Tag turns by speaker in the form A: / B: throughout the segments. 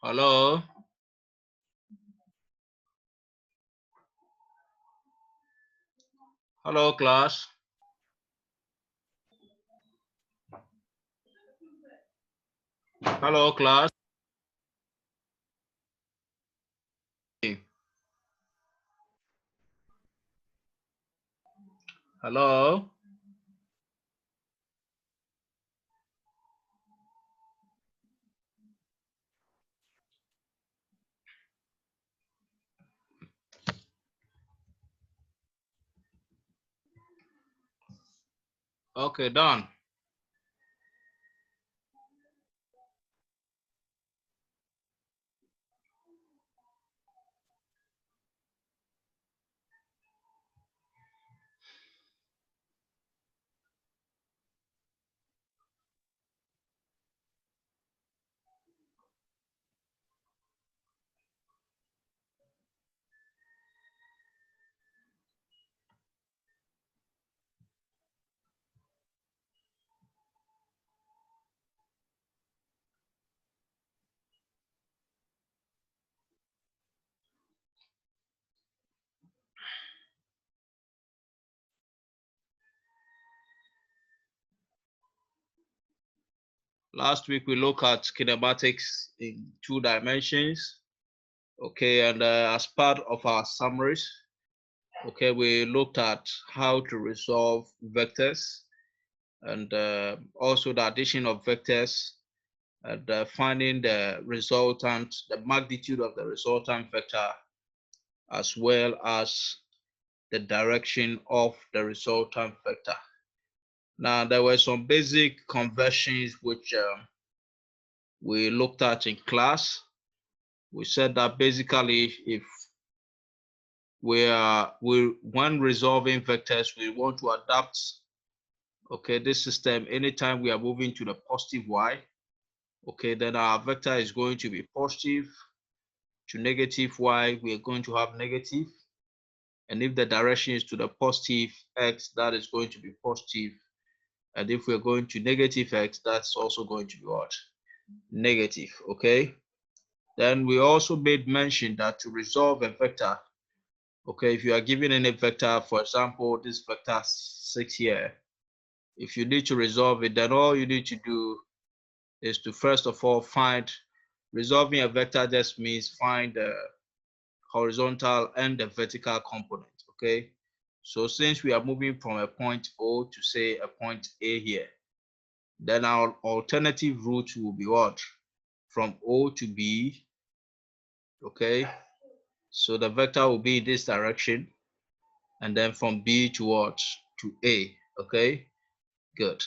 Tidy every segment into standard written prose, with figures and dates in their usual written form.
A: Hello. Hello, class. Hello, class. Hello. Okay, done. Last week we looked at kinematics in 2 dimensions. Okay, and as part of our summaries, okay, we looked at how to resolve vectors and also the addition of vectors and finding the resultant, the magnitude of the resultant vector, as well as the direction of the resultant vector. Now, there were some basic conversions which we looked at in class. We said that basically, if when resolving vectors, we want to adapt, okay, this system anytime we are moving to the positive y, okay, then our vector is going to be positive. To negative y, we are going to have negative. And if the direction is to the positive x, that is going to be positive. And if we're going to negative x, that's also going to be what? Negative, okay? Then we also made mention that to resolve a vector, okay, if you are given any vector, for example, this vector 6 here, if you need to resolve it, then all you need to do is to first of all find, resolving a vector just means find the horizontal and the vertical component, okay? So since we are moving from a point O to say a point A here, then our alternative route will be what? From O to B, okay? So the vector will be in this direction, and then from B to what? To A, okay? Good.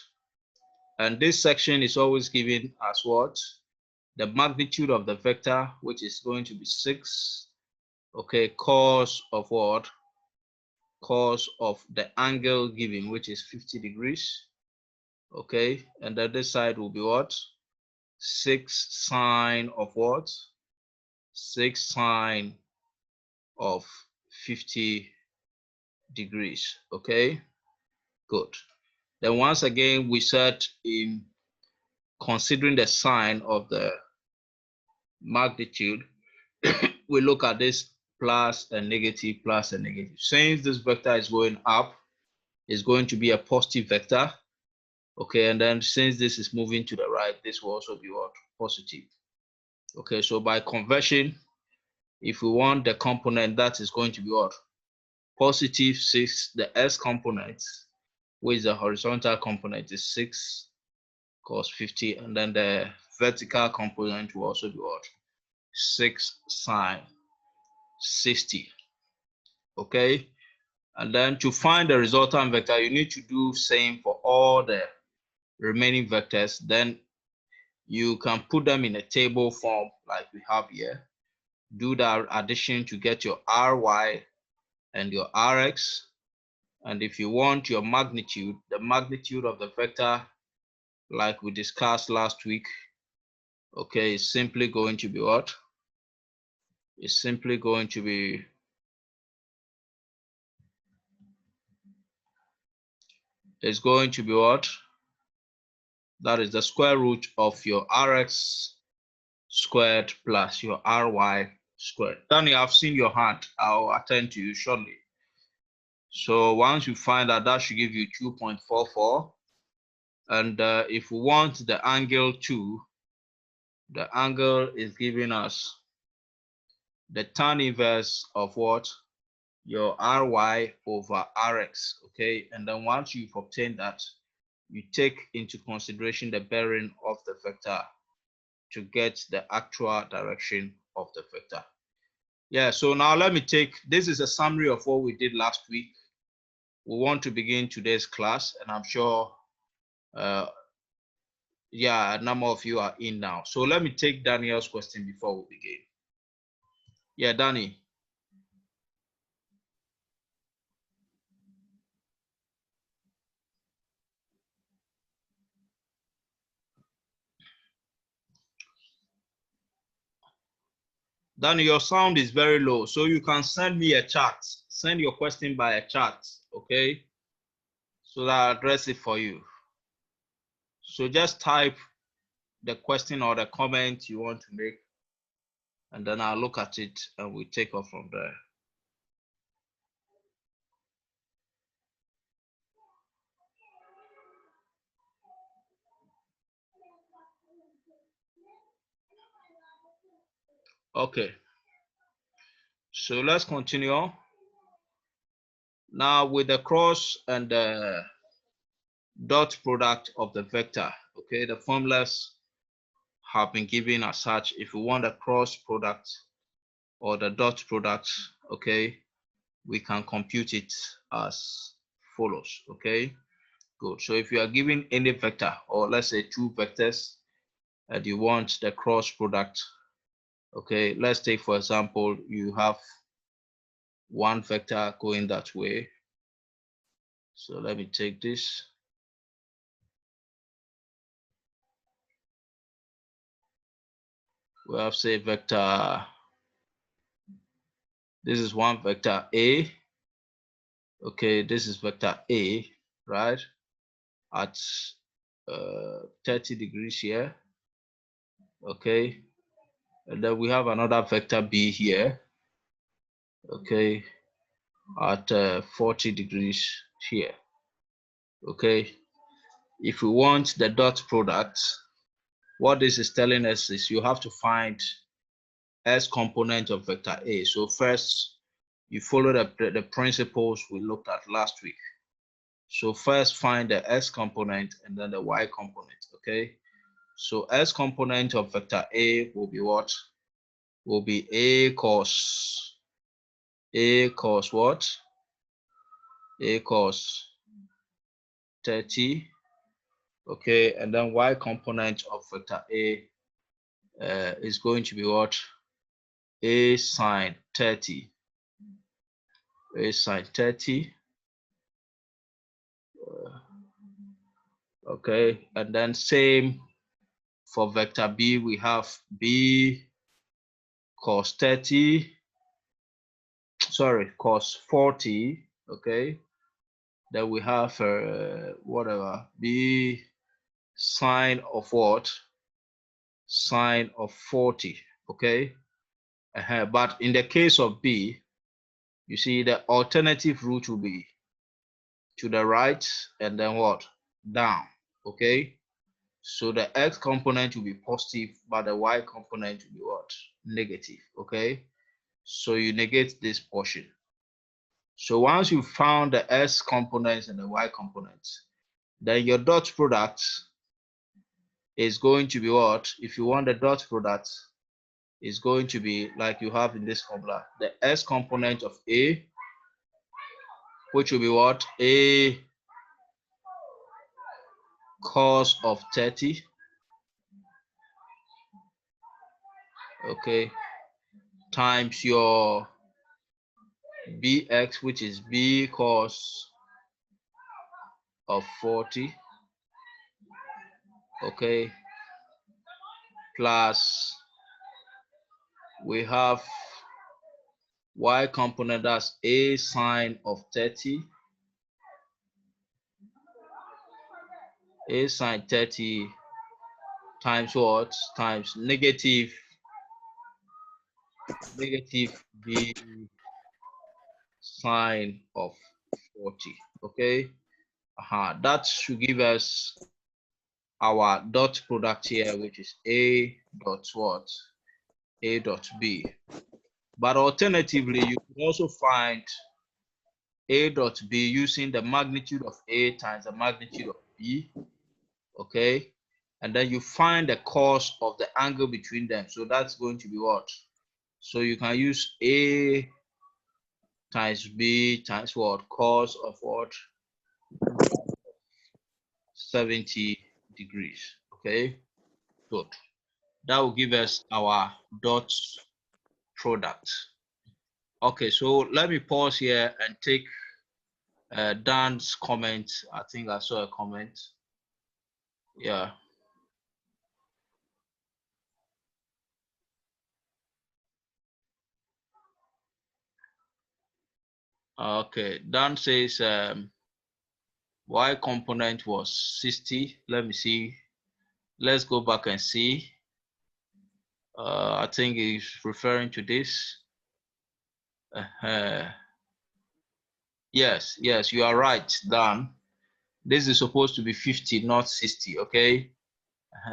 A: And this section is always given as what? The magnitude of the vector, which is going to be 6, okay, cos of what? Cos of the angle given, which is 50 degrees, okay? And then this side will be what? 6 sine of what? 6 sine of 50 degrees, okay? Good. Then once again, we said in considering the sign of the magnitude, we look at this plus and negative, plus and negative. Since this vector is going up, it's going to be a positive vector, okay? And then since this is moving to the right, this will also be what? Positive. Okay, so by conversion, if we want the component that is going to be what? Positive 6, the s component, which is the horizontal component, is 6 cos 50, and then the vertical component will also be what? 6 sine 60. Okay, and then to find the resultant vector, you need to do same for all the remaining vectors. Then you can put them in a table form like we have here. Do the addition to get your ry and your rx. And if you want your magnitude, the magnitude of the vector, like we discussed last week, okay, is simply going to be what? It's simply going to be what? That is the square root of your rx squared plus your ry squared. Danny, I've seen your hand. I'll attend to you shortly. So once you find that, that should give you 2.44. And if we want the angle 2, the angle is giving us the tan inverse of what? Your ry over rx, okay? And then once you've obtained that, you take into consideration the bearing of the vector to get the actual direction of the vector. Yeah, so now let me take, this is a summary of what we did last week. We want to begin today's class, and I'm sure, yeah, a number of you are in now. So let me take Daniel's question before we begin. Yeah, Danny. Danny, your sound is very low, so you can send me a chat. Send your question by a chat, okay? So that I'll address it for you. So just type the question or the comment you want to make, and then I'll look at it and we take off from there. Okay, so let's continue. Now with the cross and the dot product of the vector, okay, the formulas have been given as such. If we want the cross product or the dot product, okay, we can compute it as follows, okay? Good. So if you are given any vector, or let's say two vectors, and you want the cross product, okay, let's take, for example, you have one vector going that way. So let me take this. We have, say, vector, this is one vector A. Okay, this is vector A, right? At 30 degrees here. Okay, and then we have another vector B here. Okay, at 40 degrees here. Okay, if we want the dot product, what this is telling us is you have to find S component of vector A. So first, you follow the principles we looked at last week. So first find the S component and then the Y component, okay? So S component of vector A will be what? Will be A cos what? A cos 30, okay? And then Y component of vector A is going to be what? A sine 30. A sine 30. Okay, and then same for vector B, we have B cos 30, sorry, cos 40, okay? Then we have whatever, B sine of what? Sine of 40, okay? But in the case of B, you see the alternative route will be to the right and then what? Down, okay? So the X component will be positive, but the Y component will be what? Negative, okay? So you negate this portion. So once you found the S components and the Y components, then your dot product is going to be what? If you want the dot product, is going to be like you have in this formula, the S component of A, which will be what? A cos of 30, okay, times your Bx, which is B cos of 40, okay, plus we have Y component, that's A sine of 30, A sine 30 times what? Times negative negative b sine of 40. Okay, that should give us our dot product here, which is a dot what? A dot b. But alternatively, you can also find a dot b using the magnitude of a times the magnitude of b. Okay, and then you find the cos of the angle between them. So that's going to be what? So you can use a times b times what? Cos of what? 70 degrees. Okay, good. That will give us our dot product. Okay, so let me pause here and take Dan's comment. I think I saw a comment. Yeah. Okay, Dan says y component was 60. Let me see. Let's go back and see. I think he's referring to this. Yes, you are right, Dan. This is supposed to be 50, not 60, okay?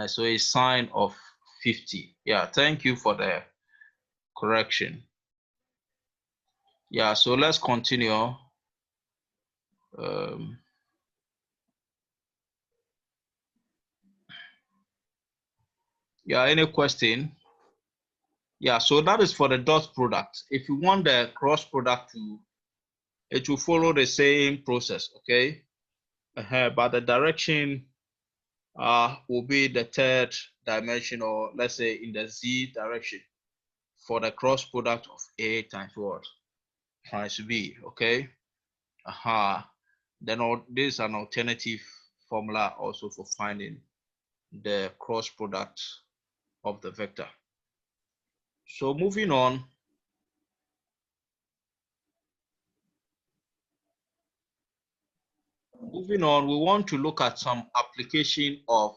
A: So a sine of 50. Yeah, thank you for the correction. Yeah, so let's continue. Yeah, any question? Yeah, so that is for the dot product. If you want the cross product to, it will follow the same process, okay? But the direction will be the third dimension, or let's say in the z direction for the cross product of a times what? Times b, okay? Then this is an alternative formula also for finding the cross product of the vector. So moving on, we want to look at some application of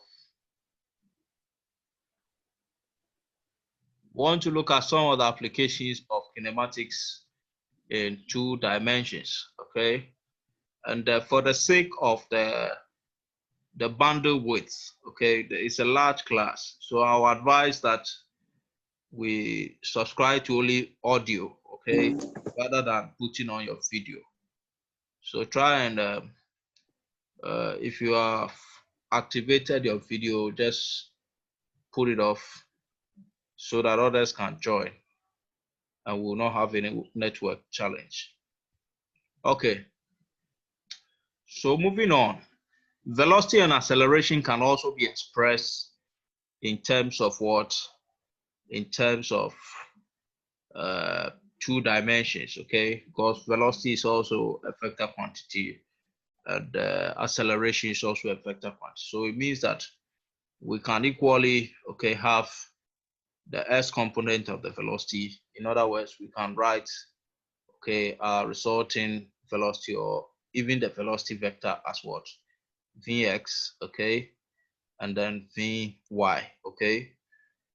A: some of the applications of kinematics in 2 dimensions, okay? And for the sake of the bundle width, okay, it's a large class, so I would advise that we subscribe to only audio, okay, rather than putting on your video. So try and if you have activated your video, just put it off so that others can join and will not have any network challenge. Okay, so moving on, velocity and acceleration can also be expressed in terms of what? In terms of 2 dimensions, okay? Because velocity is also a vector quantity and acceleration is also a vector quantity. So it means that we can equally, okay, have the s component of the velocity. In other words, we can write, okay, resulting velocity or even the velocity vector as what? Vx, okay, and then Vy, okay,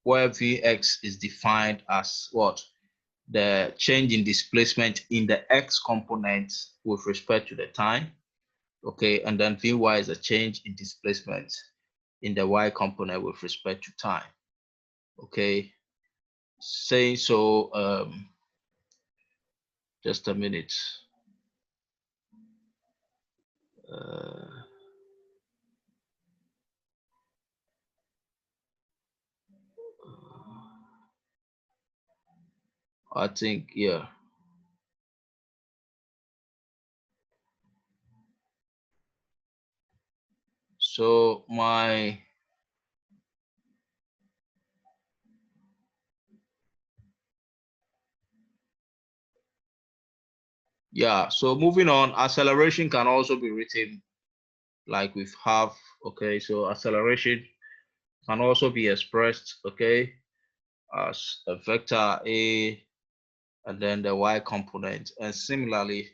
A: where Vx is defined as what? The change in displacement in the x component with respect to the time, okay, and then Vy is a change in displacement in the y component with respect to time, okay. Saying so, just a minute. I think, yeah. So so moving on, acceleration can also be written like we have, okay, so acceleration can also be expressed, okay, as a vector a and then the y component, and similarly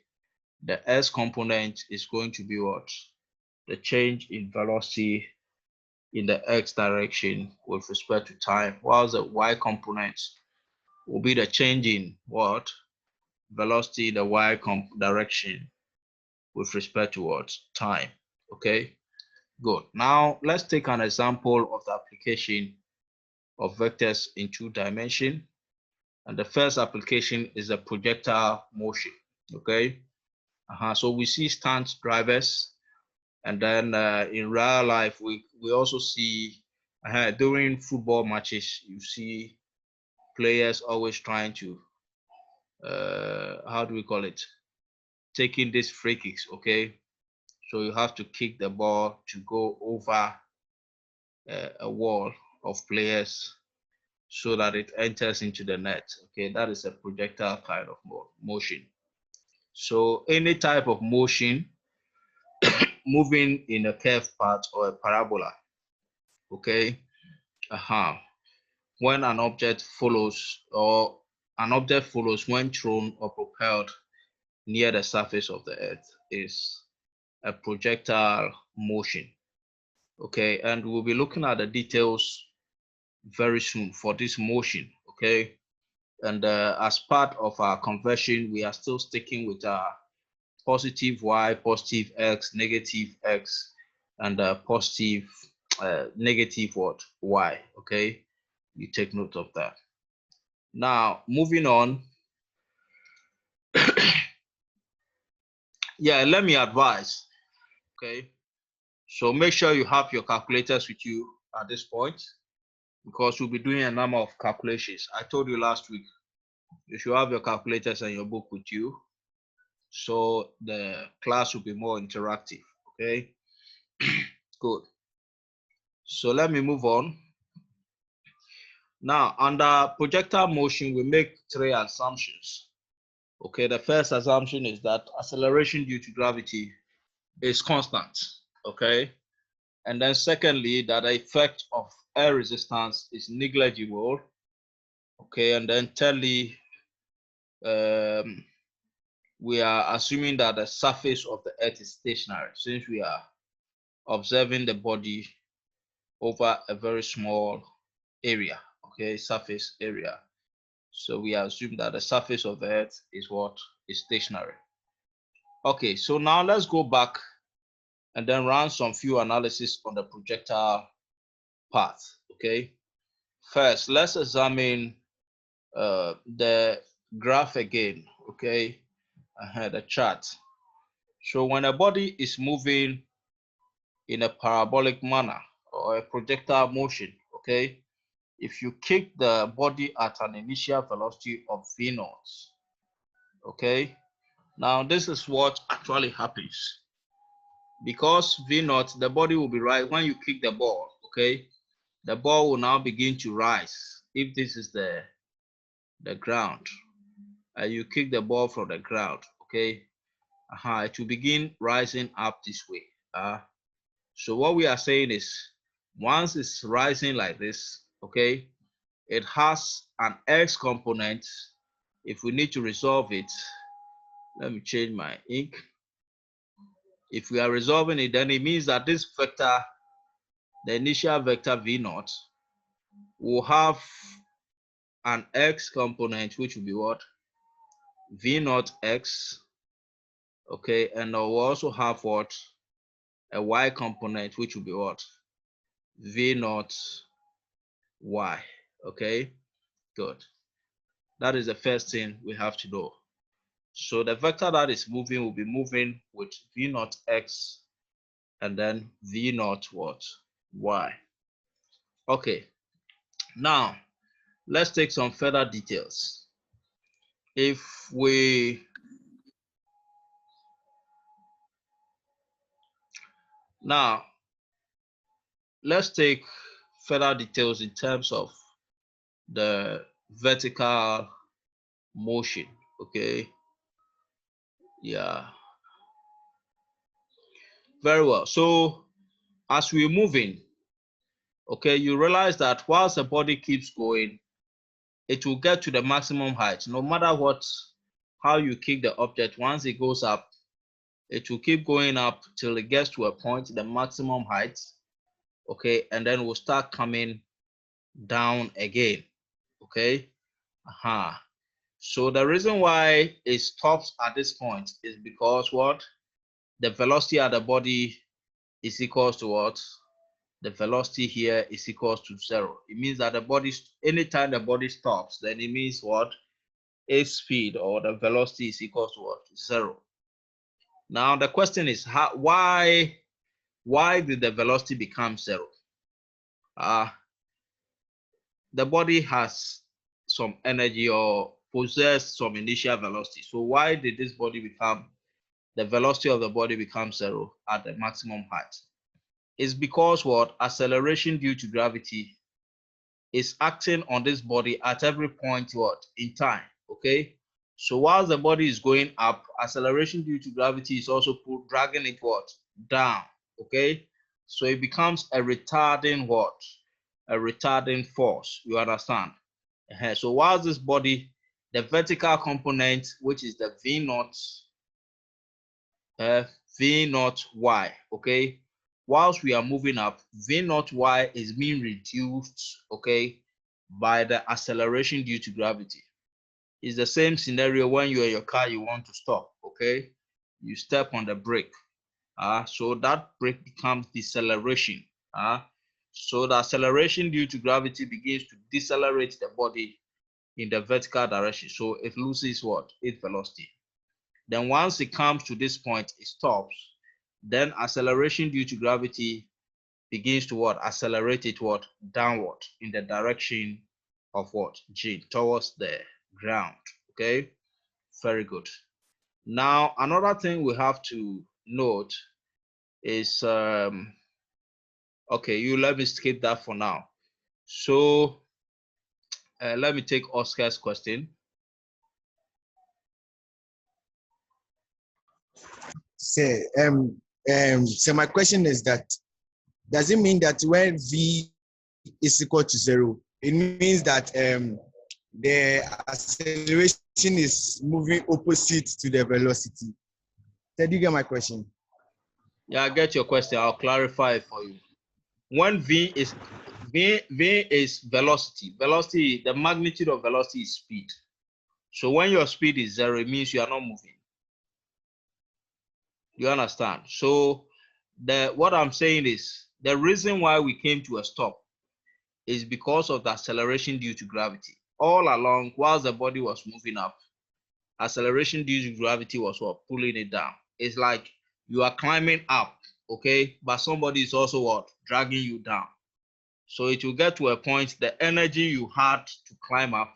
A: the s component is going to be what? The change in velocity in the x direction with respect to time, whilst the y component will be the change in what? Velocity, the y direction with respect to what? Time. Okay, good. Now let's take an example of the application of vectors in 2 dimensions. And the first application is the projectile motion. Okay, so we see stunt drivers, and then in real life we also see during football matches you see players always trying to how do we call it, taking these free kicks. Okay, so you have to kick the ball to go over a wall of players so that it enters into the net. Okay, that is a projectile kind of motion. So any type of motion moving in a curved path or a parabola. Okay, when an object follows when thrown or propelled near the surface of the earth is a projectile motion. Okay, and we'll be looking at the details very soon for this motion. Okay, and as part of our conversion, we are still sticking with our positive y, positive x, negative x, and positive negative what? Y. Okay, you take note of that. Now moving on. Yeah, let me advise. Okay, so make sure you have your calculators with you at this point, because we'll be doing a number of calculations. I told you last week you should have your calculators and your book with you, so the class will be more interactive. Okay, good. So let me move on. Now, under projectile motion, we make 3 assumptions. Okay, the first assumption is that acceleration due to gravity is constant. Okay, and then secondly, that the effect of air resistance is negligible. Okay, and then thirdly, we are assuming that the surface of the earth is stationary, since we are observing the body over a very small area. Okay, surface area. So we assume that the surface of the earth is what? Is stationary. Okay, so now let's go back and then run some few analysis on the projectile path. Okay, first let's examine the graph again. Okay, the chart. So when a body is moving in a parabolic manner or a projectile motion, okay, if you kick the body at an initial velocity of v naught, okay, now this is what actually happens. Because v naught, the body will be right when you kick the ball. Okay, the ball will now begin to rise. If this is the ground, and you kick the ball from the ground, okay, it will begin rising up this way. So what we are saying is, once it's rising like this, okay, it has an x component. If we need to resolve it, let me change my ink. If we are resolving it, then it means that this vector, the initial vector v naught, will have an x component, which will be what? V naught x. Okay, and we'll also have what? A y component, which will be what? V naught y. Okay, good. That is the first thing we have to do. So the vector that is moving will be moving with v naught x and then v naught what? Y. Okay, now let's take some further details. If we now let's take further details in terms of the vertical motion. Okay, yeah, very well. So as we're moving, okay, you realize that whilst the body keeps going, it will get to the maximum height. No matter how you kick the object, once it goes up, it will keep going up till it gets to a point, the maximum height. Okay, and then we'll start coming down again. Okay, So the reason why it stops at this point is because what? The velocity at the body is equals to what? The velocity here is equals to 0. It means that the body, anytime the body stops, then it means what? Its speed or the velocity is equals to what? 0. Now the question is, why did the velocity become 0? The body has some energy or possess some initial velocity. So why did this body become, the velocity of the body become 0 at the maximum height? It's because what? Acceleration due to gravity is acting on this body at every point what? In time, okay? So while the body is going up, acceleration due to gravity is also dragging it what? Down, okay? So it becomes a retarding what? A retarding force, you understand? So while this body, the vertical component, which is the V naught y, okay? Whilst we are moving up, V naught y is being reduced, okay, by the acceleration due to gravity. It's the same scenario when you're in your car, you want to stop, okay? You step on the brake. So that brake becomes deceleration. So the acceleration due to gravity begins to decelerate the body in the vertical direction. So it loses what? Its velocity. Then once it comes to this point, it stops. Then acceleration due to gravity begins to what? Accelerate it what? Downward in the direction of what? G, towards the ground. Okay, very good. Now another thing we have to note is okay, you let me skip that for now. So let me take Oscar's question.
B: So my question is that, does it mean that when V is equal to 0, it means that the acceleration is moving opposite to the velocity? Did you get my question?
A: Yeah, I get your question. I'll clarify it for you. When V is velocity. Velocity, the magnitude of velocity is speed. So when your speed is 0, it means you are not moving. You understand? So what I'm saying is the reason why we came to a stop is because of the acceleration due to gravity. All along, whilst the body was moving up, acceleration due to gravity was what? Pulling it down. It's like you are climbing up, okay? But somebody is also what? Dragging you down. So it will get to a point, the energy you had to climb up,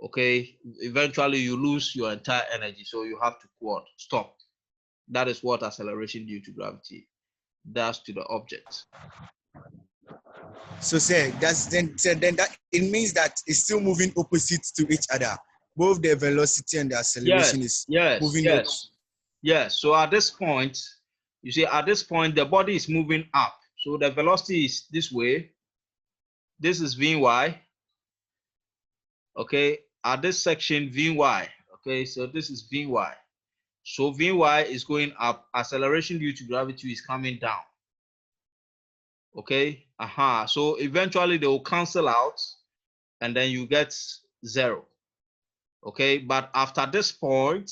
A: okay, eventually you lose your entire energy. So you have to what? Stop. That is what acceleration due to gravity does to the object.
B: So then that it means that it's still moving opposite to each other. Both the velocity and the acceleration is moving up.
A: Yes. So at this point, you see, at this point, the body is moving up. So the velocity is this way. This is Vy. Okay. At this section, Vy. Okay. So this is Vy. So Vy is going up. Acceleration due to gravity is coming down. Okay. So eventually they will cancel out and then you get 0. Okay. But after this point,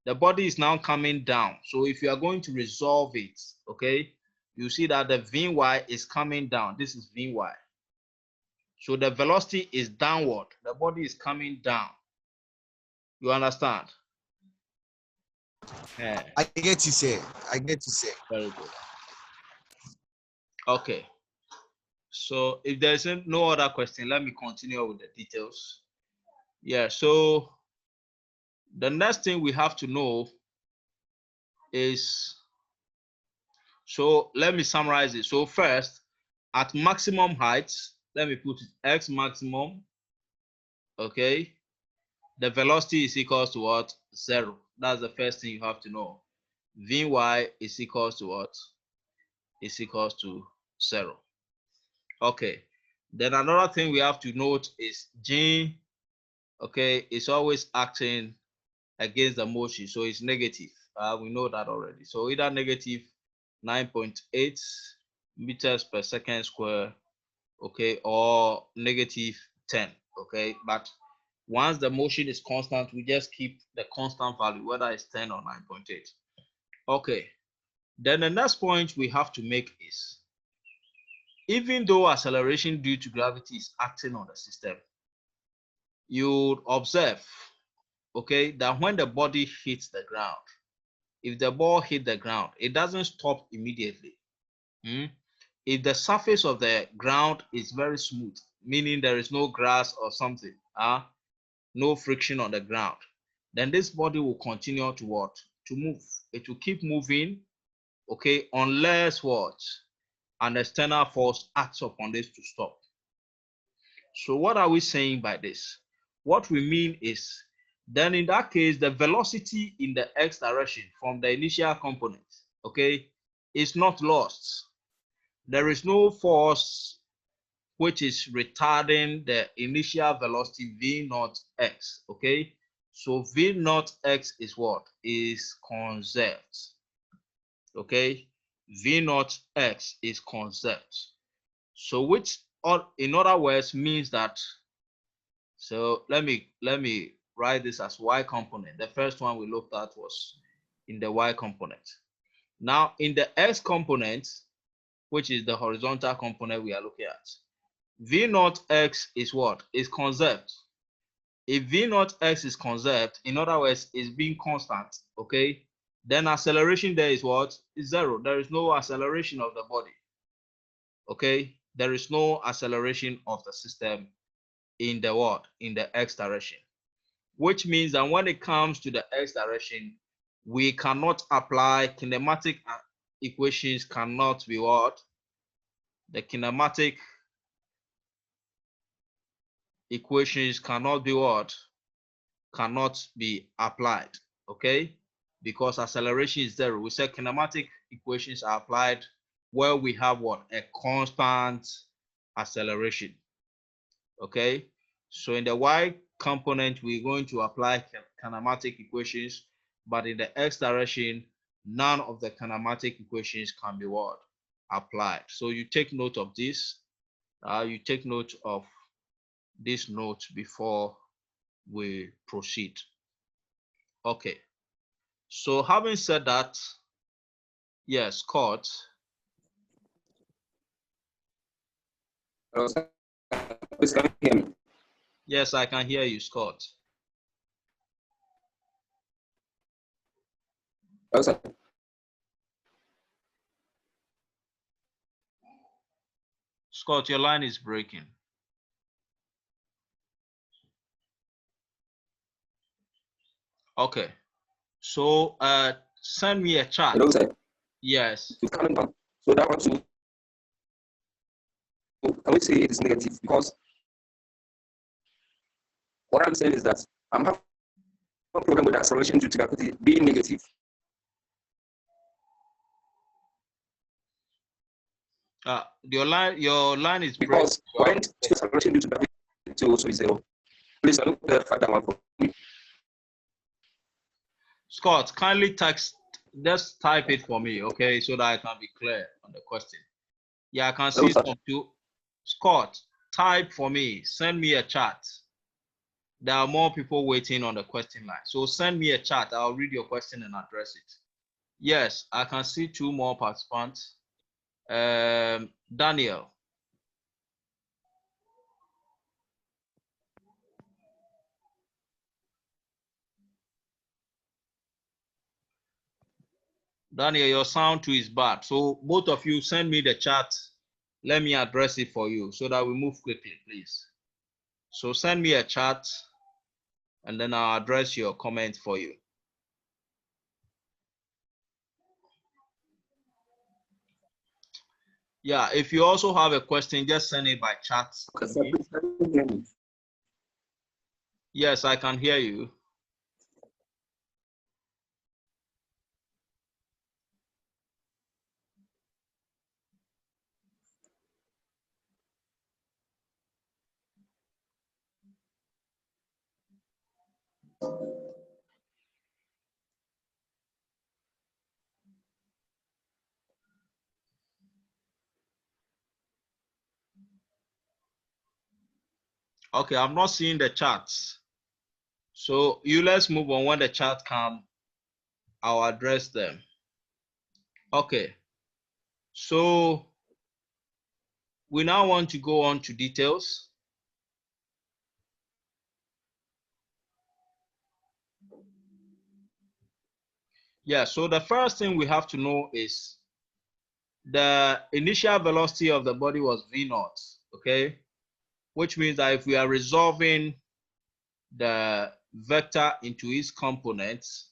A: the body is now coming down. So if you are going to resolve it, okay, you see that the Vy is coming down. This is Vy. So the velocity is downward. The body is coming down. You understand? Yeah.
B: I get you, sir. I get you, sir.
A: Very good. Okay. So if there is no other question, let me continue with the details. Yeah, so the next thing we have to know is, so let me summarize it. So first, at maximum heights, let me put it x maximum, okay, the velocity is equals to what? 0. That's the first thing you have to know. Vy is equals to what? Is equals to 0. Okay. Then another thing we have to note is G, okay, is always acting against the motion. So it's negative. We know that already. So either negative 9.8 meters per second square, okay, or negative 10. Okay, but once the motion is constant, we just keep the constant value, whether it's 10 or 9.8. Okay, then the next point we have to make is, even though acceleration due to gravity is acting on the system, you observe, okay, that when the body hits the ground, if the ball hit the ground, it doesn't stop immediately. If the surface of the ground is very smooth, meaning there is no grass or something, no friction on the ground, then this body will continue to what? To move. It will keep moving, okay, unless what? An external force acts upon this to stop. So what are we saying by this? What we mean is, then in that case, the velocity in the x direction from the initial component, okay, is not lost. There is no force which is retarding the initial velocity v naught x, okay? So v naught x is what? Is conserved, okay? V naught x is conserved. So which, or in other words, means that, so let me write this as y component. The first one we looked at was in the y component. Now in the x component, which is the horizontal component we are looking at, v naught x is what? Is conserved. If v naught x is conserved, in other words, is being constant, okay, then acceleration there is what? Is zero. There is no acceleration of the body, okay? There is no acceleration of the system in the what? In the x direction, which means that when it comes to the x direction, we cannot apply kinematic equations, cannot be what? The kinematic equations cannot be what? Cannot be applied, okay? Because acceleration is zero. We said kinematic equations are applied where we have what? A constant acceleration, okay? So in the y component, we're going to apply kinematic equations, but in the x direction, none of the kinematic equations can be what? Applied. So you take note of this. You take note of this note before we proceed. Okay. So having said that, yes, Scott.
C: Hello, sir. Please can you hear me?
A: Yes, I can hear you, Scott.
C: Hello, sir.
A: Scott, your line is breaking. Okay. So send me a chart.
C: Hello, sir.
A: Yes.
C: It's coming down. So that one too, can we say it is negative? Because what I'm saying is that I'm having a problem with the acceleration due to gravity being negative.
A: Your line is
C: Because
A: breaking.
C: when acceleration due to gravity also is zero. Please can you clarify that one for me?
A: Scott, kindly just type it for me, okay, so that I can be clear on the question. Yeah, I can see some too. Scott, type for me. Send me a chat. There are more people waiting on the question line. So send me a chat. I'll read your question and address it. Yes, I can see two more participants. Daniel. Daniel, your sound too is bad. So both of you send me the chat. Let me address it for you so that we move quickly, please. So send me a chat and then I'll address your comment for you. Yeah, if you also have a question, just send it by chat.
C: Okay, sir, please can you hear me?
A: Yes, I can hear you. Okay, I'm not seeing the charts. So let's move on. When the chart come, I'll address them. Okay. So we now want to go on to details. Yeah, so the first thing we have to know is the initial velocity of the body was V0, okay? Which means that if we are resolving the vector into its components,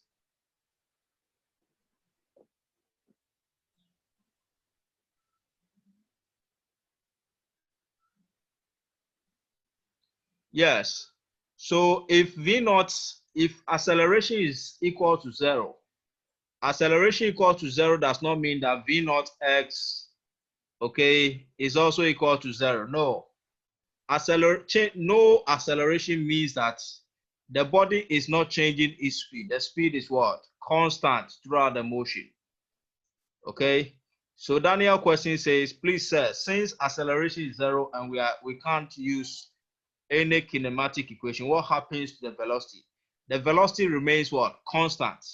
A: yes. So if V0, if acceleration is equal to 0, acceleration equal to 0 does not mean that V0 x, okay, is also equal to 0. No. No acceleration means that the body is not changing its speed. The speed is what? Constant throughout the motion. Okay. So Daniel question says, please sir, since acceleration is 0 and we can't use any kinematic equation, what happens to the velocity? The velocity remains what? Constant.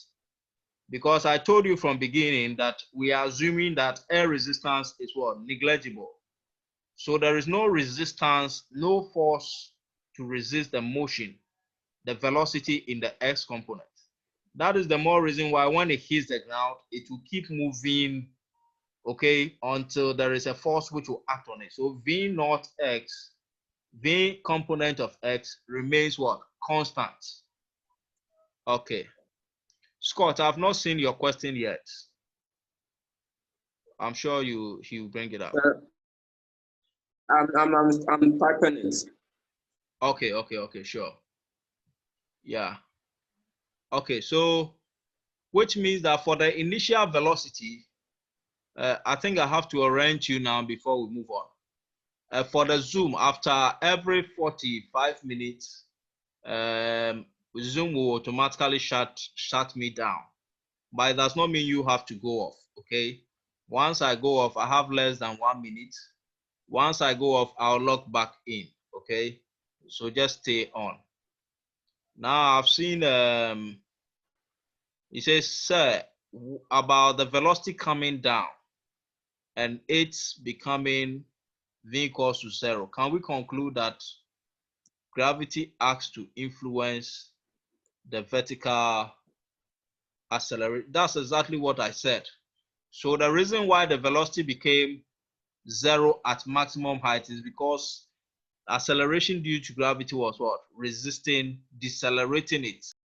A: Because I told you from beginning that we are assuming that air resistance is what? Negligible. So there is no resistance, no force to resist the motion, the velocity in the x component. That is the more reason why when it hits the ground, it will keep moving, okay, until there is a force which will act on it. So V naught x, V component of x remains what? Constant. Okay. Scott, I've not seen your question yet. I'm sure he'll bring it up.
C: I'm typing it.
A: Okay, sure. Yeah. Okay, so which means that for the initial velocity, I think I have to orient you now before we move on. For the zoom, after every 45 minutes, Zoom will automatically shut me down. But it does not mean you have to go off, okay? Once I go off, I have less than 1 minute. Once I go off, I'll log back in, okay? So just stay on. Now I've seen, it says, sir, about the velocity coming down and it's becoming V equals to 0. Can we conclude that gravity acts to influence the vertical acceleration? That's exactly what I said. So the reason why the velocity became 0 at maximum height is because acceleration due to gravity was what? Resisting, decelerating it.